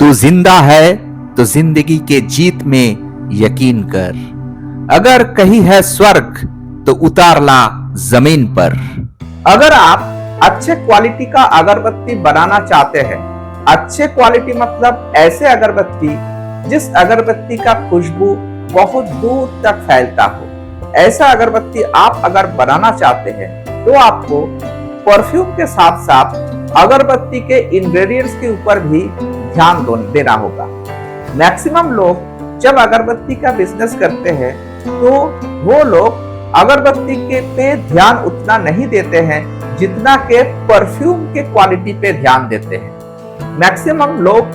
तू जिंदा है तो जिंदगी के जीत में यकीन कर। अगर कहीं है स्वर्ग तो उतार ला जमीन पर। अगर आप अच्छे क्वालिटी का अगरबत्ती बनाना चाहते हैं, अच्छे क्वालिटी मतलब ऐसे अगरबत्ती जिस अगरबत्ती का खुशबू बहुत दूर तक फैलता हो, ऐसा अगरबत्ती आप अगर बनाना चाहते हैं तो आपको परफ्यूम के साथ साथ अगरबत्ती के इंग्रेडिएंट्स के ऊपर भी ध्यान देना होगा। मैक्सिमम लोग जब अगरबत्ती का बिजनेस करते हैं तो वो लोग अगरबत्ती के पे ध्यान उतना नहीं देते हैं जितना के परफ्यूम के क्वालिटी पे ध्यान देते हैं। मैक्सिमम लोग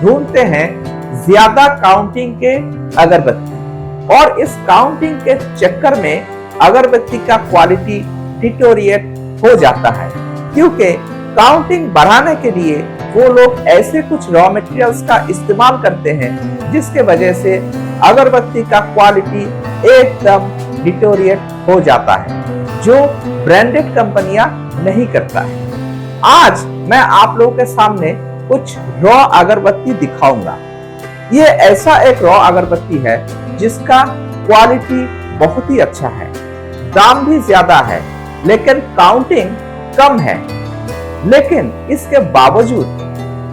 ढूंढते हैं ज्यादा काउंटिंग के अगरबत्ती और इस काउंटिंग के चक्कर में अगरबत्ती का क्वालिटी डिटोरिएट हो जाता है, क्योंकि काउंटिंग बढ़ाने के लिए वो लोग ऐसे कुछ रॉ मटेरियल्स का इस्तेमाल करते हैं जिसके वजह से अगरबत्ती का क्वालिटी एकदम डिटोरिएट हो जाता है, जो ब्रांडेड कंपनियां नहीं करता है। आज मैं आप लोगों के सामने कुछ रॉ अगरबत्ती दिखाऊंगा। ये ऐसा एक रॉ अगरबत्ती है जिसका क्वालिटी बहुत ही अच्छा है, दाम भी ज्यादा है लेकिन काउंटिंग कम है। लेकिन इसके बावजूद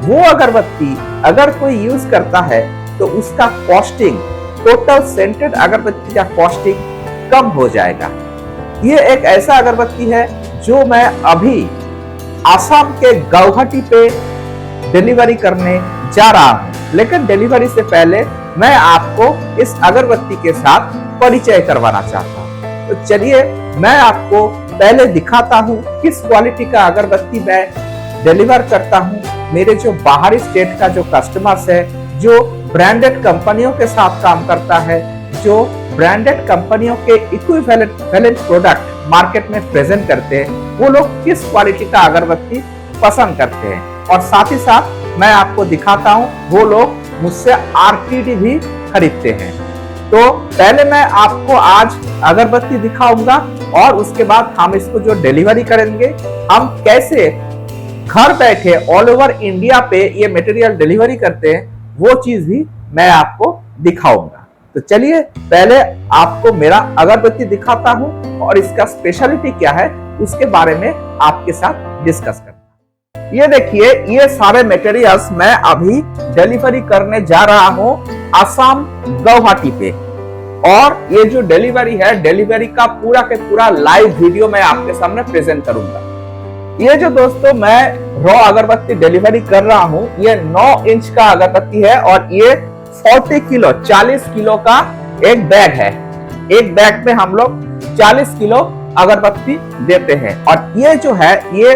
वो अगरबत्ती अगर कोई यूज करता है तो उसका कॉस्टिंग, टोटल सेंटेड अगरबत्ती का कॉस्टिंग कम हो जाएगा। ये एक ऐसा अगरबत्ती है जो मैं अभी आसाम के गुवाहाटी पे डिलीवरी करने जा रहा हूँ, लेकिन डिलीवरी से पहले मैं आपको इस अगरबत्ती के साथ परिचय करवाना चाहता हूँ। तो चलिए मैं आपको पहले दिखाता हूँ किस क्वालिटी का अगरबत्ती मैं डिलीवर करता हूँ। मेरे जो बाहरी स्टेट का जो कस्टमर्स है, जो ब्रांडेड कंपनियों के साथ काम करता है, जो ब्रांडेड कंपनियों के इक्विवेलेंट प्रोडक्ट मार्केट में प्रेजेंट करते हैं, वो लोग किस क्वालिटी का अगरबत्ती पसंद करते हैं। और साथ ही साथ मैं आपको दिखाता हूँ वो लोग मुझसे आरटीडी भी खरीदते हैं। तो पहले मैं आपको आज अगरबत्ती दिखाऊंगा और उसके बाद हम इसको जो डिलीवरी करेंगे, हम कैसे घर बैठे ऑल ओवर इंडिया पे ये मटेरियल डिलीवरी करते हैं, वो चीज भी मैं आपको दिखाऊंगा। तो चलिए पहले आपको मेरा अगरबत्ती दिखाता हूं और इसका स्पेशलिटी क्या है उसके बारे में आपके साथ डिस्कस करता हूं। ये देखिए, ये सारे मटेरियल्स मैं अभी डिलीवरी करने जा रहा हूं आसाम गुवाहाटी पे, और ये जो डिलीवरी है, डिलीवरी का पूरा के पूरा लाइव वीडियो मैं आपके सामने प्रेजेंट करूंगा। ये जो दोस्तों मैं रॉ अगरबत्ती डिलीवरी कर रहा हूं, ये 9 इंच का अगरबत्ती है और ये 40 किलो 40 किलो का एक बैग है। एक बैग में हम लोग 40 किलो अगरबत्ती देते हैं। और ये जो है, ये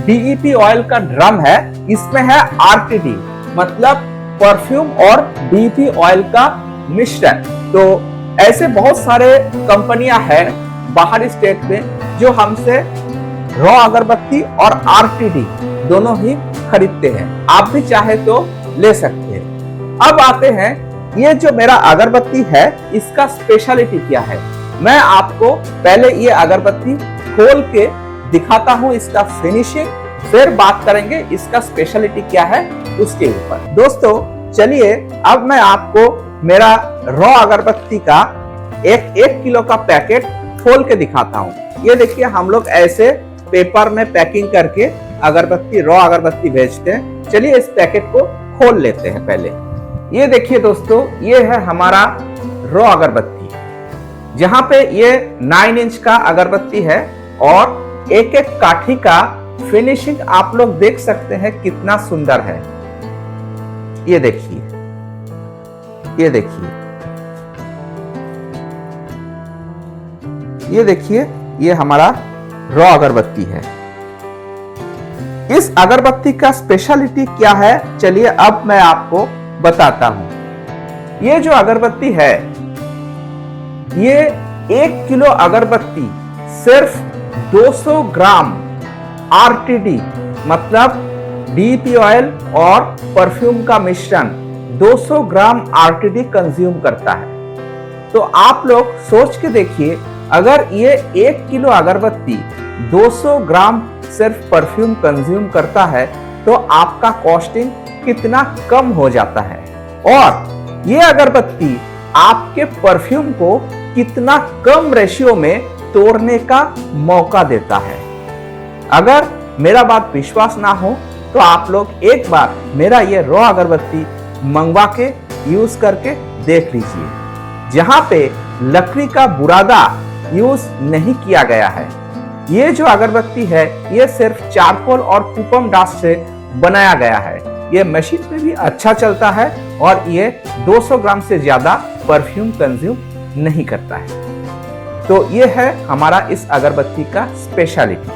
डीईपी ऑयल का ड्रम है, इसमें है आरटीडी मतलब परफ्यूम और डीईपी ऑयल का मिश्रण। तो ऐसे बहुत सारे कंपनियां हैं बाहरी स्टेट में जो हमसे रॉ अगरबत्ती और आरटीडी दोनों ही खरीदते हैं। आप भी चाहे तो ले सकते हैं। अब आते हैं, ये जो मेरा अगरबत्ती है इसका स्पेशलिटी क्या है। मैं आपको पहले ये अगरबत्ती खोल के दिखाता हूं, इसका फिनिशिंग, फिर बात करेंगे इसका स्पेशलिटी क्या है उसके ऊपर। दोस्तों चलिए अब मैं आपको मेरा रॉ अगरबत्ती का एक किलो का पैकेट खोल के दिखाता हूं। ये देखिए, हम लोग ऐसे पेपर में पैकिंग करके अगरबत्ती, रॉ अगरबत्ती भेजते हैं। चलिए इस पैकेट को खोल लेते हैं पहले। ये देखिए दोस्तों, ये है हमारा रॉ अगरबत्ती, जहां पे ये 9 इंच का अगरबत्ती है और एक एक काठी का फिनिशिंग आप लोग देख सकते हैं कितना सुंदर है। ये देखिए, ये देखिए, ये देखिए, ये हमारा रॉ अगरबत्ती है। इस अगरबत्ती का स्पेशलिटी क्या है, चलिए अब मैं आपको बताता हूं। ये जो अगरबत्ती है, ये 1 किलो अगरबत्ती सिर्फ 200 ग्राम आरटीडी मतलब डीईपी ऑयल और परफ्यूम का मिश्रण 200 ग्राम आरटीडी कंज्यूम करता है। तो आप लोग सोच के देखिए, अगर ये 1 किलो अगरबत्ती 200 ग्राम सिर्फ परफ्यूम कंज्यूम करता है तो आपका कॉस्टिंग कितना कम हो जाता है और ये अगरबत्ती आपके परफ्यूम को कितना कम रेशियो में तोड़ने का मौका देता है। अगर मेरा बात विश्वास ना हो तो आप लोग एक बार मेरा ये रॉ अगरबत्ती मंगवा के यूज करके देख लीजिए, जहां पे लकड़ी का बुरादा यूज नहीं किया गया है। ये जो अगरबत्ती है ये सिर्फ चारकोल और कुपम डास्ट से बनाया गया है। ये मशीन में भी अच्छा चलता है और ये 200 ग्राम से ज्यादा परफ्यूम कंज्यूम नहीं करता है। तो ये है हमारा इस अगरबत्ती का स्पेशलिटी।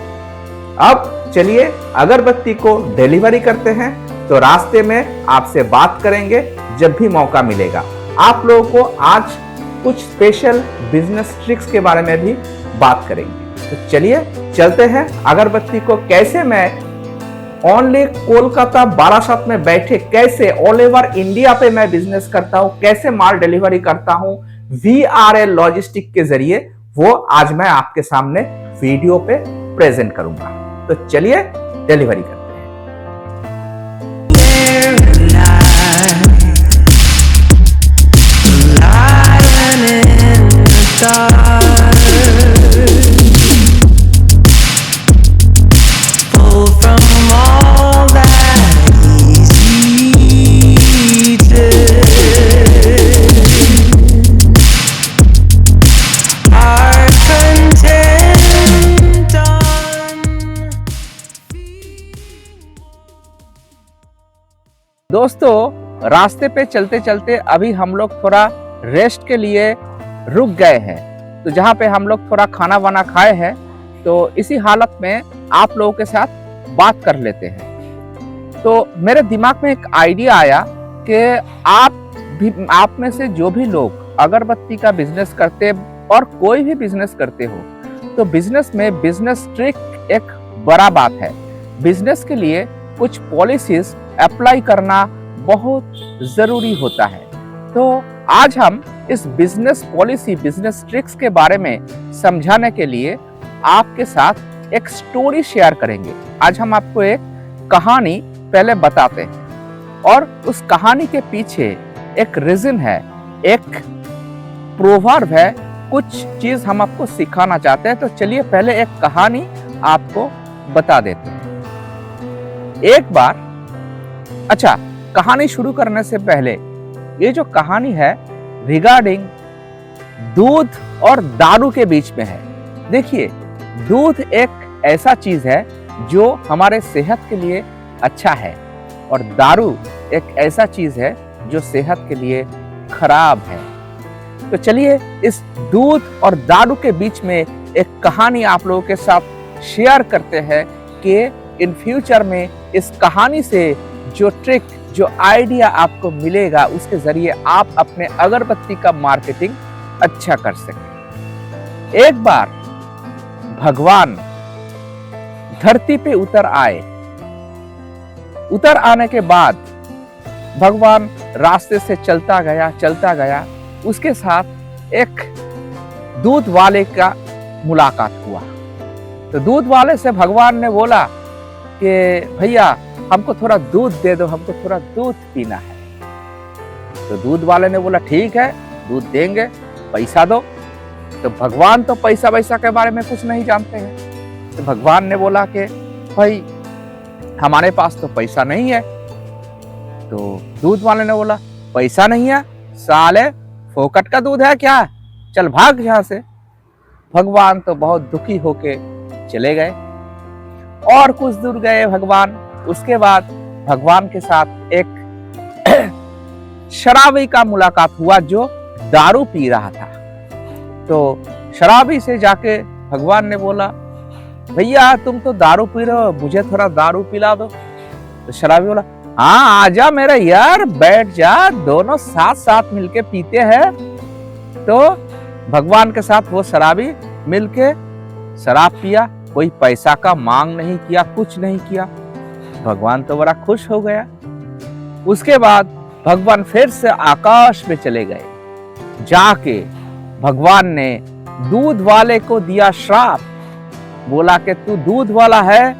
अब चलिए अगरबत्ती को डिलीवरी करते हैं, तो रास्ते में आपसे बात करेंगे जब भी मौका मिलेगा। आप लोगों को आज कुछ स्पेशल बिजनेस ट्रिक्स के बारे में भी बात करेंगे। तो चलिए चलते हैं अगरबत्ती को कैसे मैं ओनली कोलकाता बारासात में बैठे कैसे ऑल ओवर इंडिया पे मैं बिजनेस करता हूं, कैसे माल डिलीवरी करता हूं VRL लॉजिस्टिक के जरिए, वो आज मैं आपके सामने वीडियो पे प्रेजेंट करूंगा। तो चलिए डिलीवरी करते दोस्तों, रास्ते पे चलते चलते अभी हम लोग थोड़ा रेस्ट के लिए रुक गए हैं। तो जहाँ पे हम लोग थोड़ा खाना वाना खाए हैं, तो इसी हालत में आप लोगों के साथ बात कर लेते हैं। तो मेरे दिमाग में एक आइडिया आया कि आप में से जो भी लोग अगरबत्ती का बिजनेस करते और कोई भी बिजनेस करते हो, तो बिजनेस में बिजनेस ट्रिक एक बड़ा बात है। बिजनेस के लिए कुछ पॉलिसीज अप्लाई करना बहुत जरूरी होता है। तो आज हम इस बिजनेस पॉलिसी, बिजनेस ट्रिक्स के बारे में समझाने के लिए आपके साथ एक स्टोरी शेयर करेंगे। आज हम आपको एक कहानी पहले बताते हैं और उस कहानी के पीछे एक रीजन है, एक प्रोवर्ब है, कुछ चीज हम आपको सिखाना चाहते हैं। तो चलिए पहले एक कहानी आपको बता देते हैं। एक बार, अच्छा, कहानी शुरू करने से पहले ये जो कहानी है रिगार्डिंग दूध और दारू के बीच में है। देखिए, दूध एक ऐसा चीज है जो हमारे सेहत के लिए अच्छा है और दारू एक ऐसा चीज है जो सेहत के लिए खराब है। तो चलिए इस दूध और दारू के बीच में एक कहानी आप लोगों के साथ शेयर करते हैं कि इन फ्यूचर में इस कहानी से जो ट्रिक, जो आइडिया आपको मिलेगा, उसके जरिए आप अपने अगरबत्ती का मार्केटिंग अच्छा कर सकें। एक बार भगवान धरती पे उतर आए। उतर आने के बाद भगवान रास्ते से चलता गया। उसके साथ एक दूध वाले का मुलाकात हुआ। तो दूध वाले से भगवान ने बोला कि भैया हमको थोड़ा दूध दे दो, हमको थोड़ा दूध पीना है। तो दूध वाले ने बोला ठीक है, दूध देंगे, पैसा दो। तो भगवान तो पैसा वैसा के बारे में कुछ नहीं जानते हैं। तो भगवान ने बोला कि भाई हमारे पास तो पैसा नहीं है। तो दूध वाले ने बोला पैसा नहीं है, साले फोकट का दूध है क्या, चल भाग यहाँ से। भगवान तो बहुत दुखी होके चले गए और कुछ दूर गए भगवान। उसके बाद भगवान के साथ एक शराबी का मुलाकात हुआ जो दारू पी रहा था। तो शराबी से जाके भगवान ने बोला भैया तुम तो दारू पी रहे हो, मुझे थोड़ा दारू पिला दो। तो शराबी बोला हाँ आजा मेरा यार, बैठ जा, दोनों साथ साथ मिलके पीते हैं। तो भगवान के साथ वो शराबी मिलके शराब पिया, कोई पैसा का मांग नहीं किया, कुछ नहीं किया। भगवान तो बड़ा खुश हो गया। उसके बाद भगवान फिर से आकाश में चले गए। जाके भगवान ने दूध वाले को दिया श्राप, बोला कि तू दूध वाला है,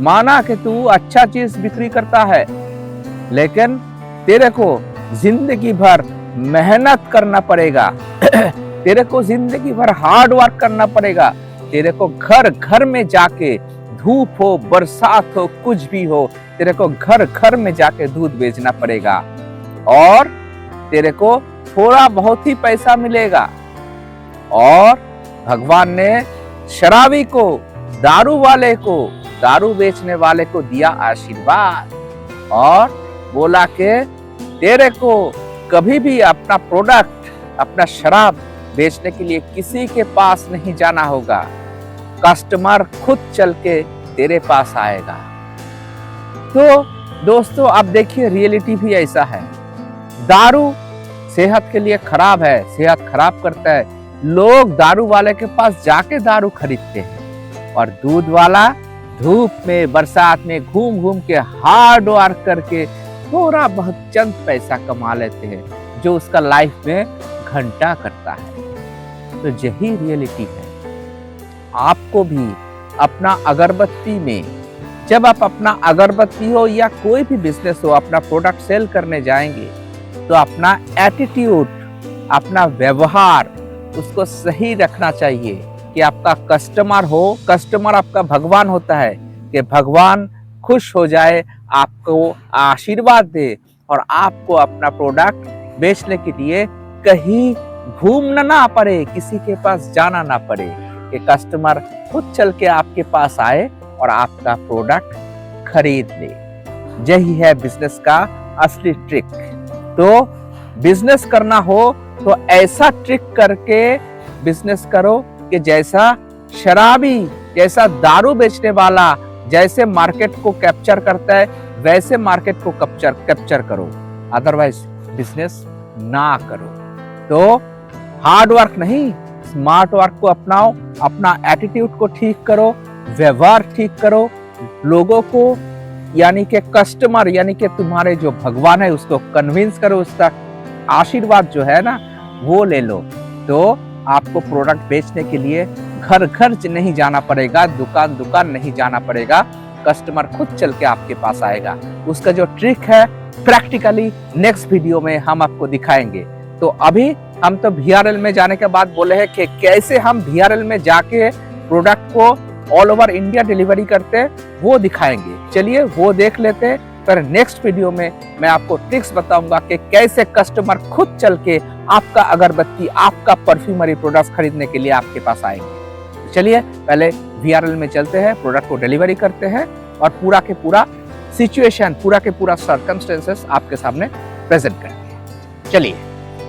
माना कि तू अच्छा चीज बिक्री करता है, लेकिन तेरे को जिंदगी भर मेहनत करना पड़ेगा। तेरे को जिंदगी भर हार्ड वर्क करना पड़ेगा। तेरे को घर घर में जाके, धूप हो बरसात हो कुछ भी हो, तेरे को घर घर में जाके दूध बेचना पड़ेगा और तेरे को थोड़ा बहुत ही पैसा मिलेगा। और भगवान ने शराबी को, दारू वाले को, दारू बेचने वाले को दिया आशीर्वाद और बोला कि तेरे को कभी भी अपना प्रोडक्ट, अपना शराब बेचने के लिए किसी के पास नहीं जाना होगा। कस्टमर खुद चल के तेरे पास आएगा। तो दोस्तों अब देखिए रियलिटी भी ऐसा है। दारू सेहत के लिए खराब है, सेहत खराब करता है। लोग दारू वाले के पास जाके दारू खरीदते हैं और दूध वाला धूप में बरसात में घूम घूम के हार्ड वर्क करके थोड़ा बहुत चंद पैसा कमा लेते हैं, जो उसका लाइफ में घंटा करता है। तो यही रियलिटी है। आपको भी अपना अगरबत्ती में, जब आप अपना अगरबत्ती हो या कोई भी बिजनेस हो, अपना प्रोडक्ट सेल करने जाएंगे तो अपना एटीट्यूड, अपना व्यवहार उसको सही रखना चाहिए कि आपका कस्टमर हो, कस्टमर आपका भगवान होता है, कि भगवान खुश हो जाए, आपको आशीर्वाद दे और आपको अपना प्रोडक्ट बेचने के लिए कहीं घूमना ना पड़े, किसी के पास जाना ना पड़े, कि कस्टमर खुद चल के आपके पास आए और आपका प्रोडक्ट खरीद ले। यही है बिजनेस का असली ट्रिक। तो बिजनेस करना हो तो ऐसा ट्रिक करके बिजनेस करो कि जैसा शराबी, जैसा दारू बेचने वाला जैसे मार्केट को कैप्चर करता है वैसे मार्केट को कैप्चर करो, अदरवाइज बिजनेस ना करो। तो हार्ड वर्क नहीं, स्मार्ट वर्क को अपनाओ, अपना एटीट्यूड को ठीक करो, व्यवहार ठीक करो, लोगों को यानी कि कस्टमर यानी कि तुम्हारे जो भगवान है उसको कन्विंस करो, उसका आशीर्वाद जो है ना वो ले लो। तो आपको प्रोडक्ट बेचने के लिए घर घर नहीं जाना पड़ेगा, दुकान दुकान नहीं जाना पड़ेगा, कस्टमर खुद चल के आपके पास आएगा। उसका जो ट्रिक है प्रैक्टिकली नेक्स्ट वीडियो में हम आपको दिखाएंगे। तो अभी हम तो VRL में जाने के बाद बोले हैं कि कैसे हम VRL में जाके प्रोडक्ट को ऑल ओवर इंडिया डिलीवरी करते हैं, वो दिखाएंगे। चलिए वो देख लेते हैं। पर नेक्स्ट वीडियो में मैं आपको ट्रिक्स बताऊंगा कि कैसे कस्टमर खुद चल के आपका अगरबत्ती, आपका परफ्यूमरी प्रोडक्ट्स खरीदने के लिए आपके पास आएंगे। चलिए पहले VRL में चलते हैं, प्रोडक्ट को डिलीवरी करते हैं और पूरा के पूरा सिचुएशन, पूरा के पूरा सर्कमस्टेंसेस आपके सामने प्रेजेंट करेंगे। चलिए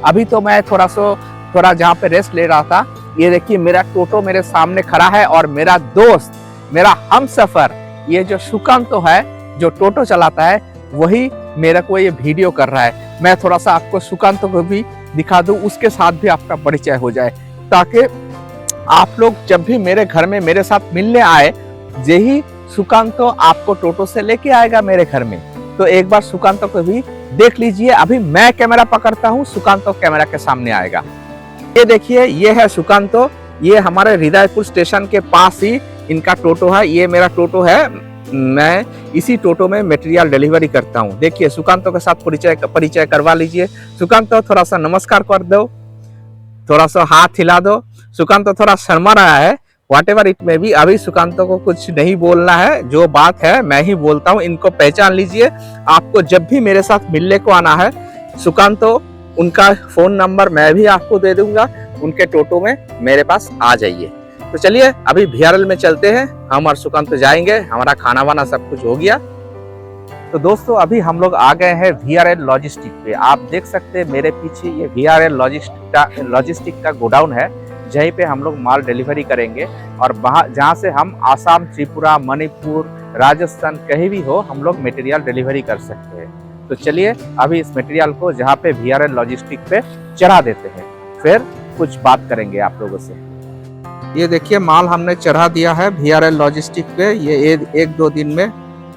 अभी तो मैं थोड़ा जहाँ पे रेस्ट ले रहा था, ये देखिए मेरा टोटो मेरे सामने खड़ा है और मेरा दोस्त, मेरा हमसफर, ये जो सुकांतो है जो टोटो चलाता है, वही मेरे को ये वीडियो कर रहा है। मैं थोड़ा सा आपको सुकांतो को भी दिखा दूं, उसके साथ भी आपका परिचय हो जाए, ताकि आप लोग जब भी मेरे घर में मेरे साथ मिलने आए, यही सुकांतो आपको टोटो से लेके आएगा मेरे घर में। तो एक बार सुकांतो को भी देख लीजिए। अभी मैं कैमरा पकड़ता हूँ, सुकांतो कैमरा के सामने आएगा। ये देखिए, ये है सुकांतो, ये हमारे हृदयपुर स्टेशन के पास ही इनका टोटो है। ये मेरा टोटो है, मैं इसी टोटो में मटेरियल डिलीवरी करता हूँ। देखिए सुकांतो के साथ परिचय करवा लीजिए। सुकांतो थोड़ा सा नमस्कार कर दो, थोड़ा सा हाथ हिला दो। सुकांतो थोड़ा शर्मा रहा है, व्हाटएवर इट में भी। अभी सुकांतो को कुछ नहीं बोलना है, जो बात है मैं ही बोलता हूँ। इनको पहचान लीजिए। आपको जब भी मेरे साथ मिलने को आना है, सुकांतो उनका फोन नंबर मैं भी आपको दे दूंगा, उनके टोटो में मेरे पास आ जाइए। तो चलिए अभी VRL में चलते हैं, हम और सुकांतो जाएंगे। हमारा खाना वाना सब कुछ हो गया। तो दोस्तों अभी हम लोग आ गए हैं VRL लॉजिस्टिक पे। आप देख सकते हैं मेरे पीछे ये VRL लॉजिस्टिक का गोडाउन है, जहीं पे हम लोग माल डिलीवरी करेंगे और वहाँ जहाँ से हम आसाम, त्रिपुरा, मणिपुर, राजस्थान कहीं भी हो हम लोग मटेरियल डिलीवरी कर सकते हैं। तो चलिए अभी इस मटेरियल को जहाँ पे VRL लॉजिस्टिक पे चढ़ा देते हैं, फिर कुछ बात करेंगे आप लोगों से। ये देखिए माल हमने चढ़ा दिया है VRL लॉजिस्टिक पे। ये एक दो दिन में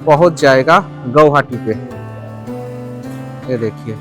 पहुंच जाएगा गुवाहाटी पे। ये देखिए